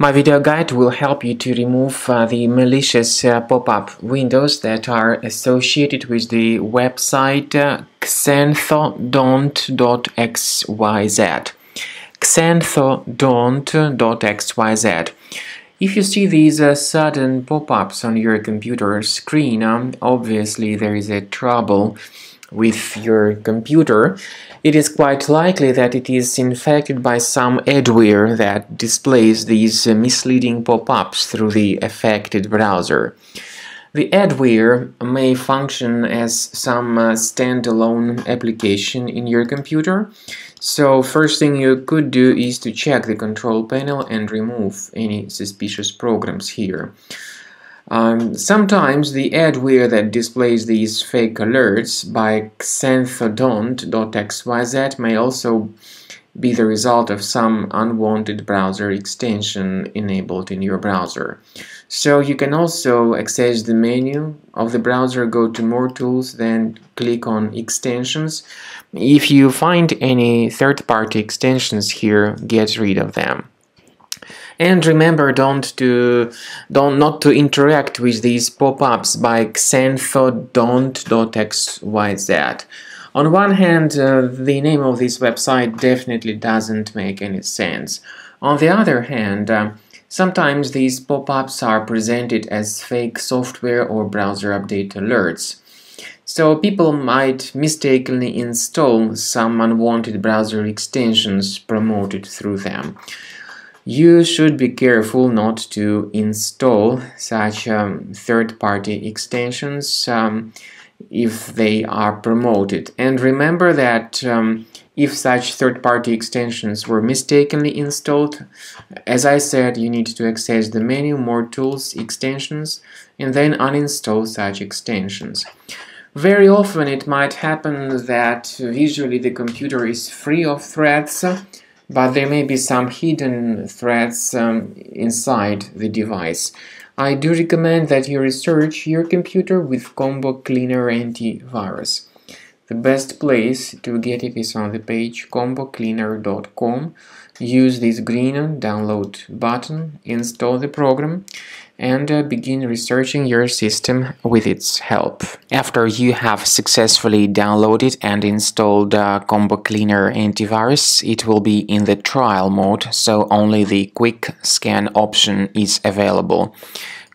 My video guide will help you to remove the malicious pop-up windows that are associated with the website Xanthodont.xyz. Xanthodont.xyz. If you see these sudden pop-ups on your computer screen, obviously there is a trouble with your computer. It is quite likely that it is infected by some adware that displays these misleading pop-ups through the affected browser. The adware may function as some standalone application in your computer. So first thing you could do is to check the control panel and remove any suspicious programs here. Sometimes the adware that displays these fake alerts by Xanthodont.xyz may also be the result of some unwanted browser extension enabled in your browser. So you can also access the menu of the browser, go to More Tools, then click on Extensions. If you find any third-party extensions here, get rid of them. And remember not to interact with these pop-ups by Xanthodont.xyz. On one hand, the name of this website definitely doesn't make any sense. On the other hand, sometimes these pop-ups are presented as fake software or browser update alerts. So people might mistakenly install some unwanted browser extensions promoted through them. You should be careful not to install such third-party extensions if they are promoted. And remember that if such third-party extensions were mistakenly installed, as I said, you need to access the menu, More Tools, Extensions, and then uninstall such extensions. Very often it might happen that visually the computer is free of threats, but there may be some hidden threats inside the device. I do recommend that you research your computer with Combo Cleaner Antivirus. The best place to get it is on the page combocleaner.com. Use this green download button, install the program, and begin researching your system with its help. After you have successfully downloaded and installed Combo Cleaner Antivirus, it will be in the trial mode, so only the quick scan option is available.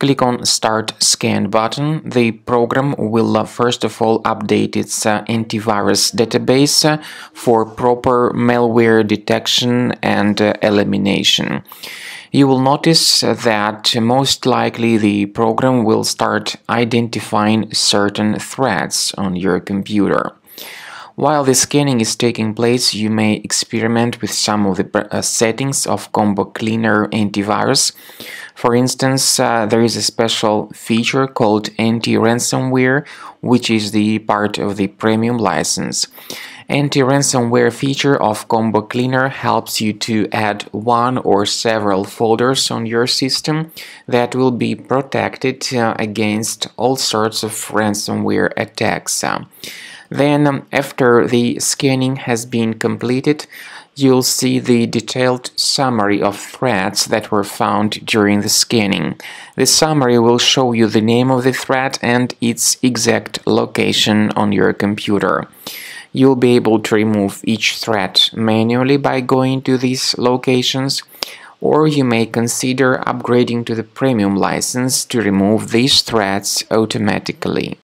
Click on Start Scan button. The program will first of all update its antivirus database for proper malware detection and elimination. You will notice that most likely the program will start identifying certain threats on your computer. While the scanning is taking place, you may experiment with some of the settings of Combo Cleaner Antivirus. For instance, there is a special feature called anti-ransomware, which is the part of the premium license. Anti-ransomware feature of Combo Cleaner helps you to add one or several folders on your system that will be protected against all sorts of ransomware attacks. Then, after the scanning has been completed, you'll see the detailed summary of threats that were found during the scanning. The summary will show you the name of the threat and its exact location on your computer. You'll be able to remove each threat manually by going to these locations, or you may consider upgrading to the premium license to remove these threats automatically.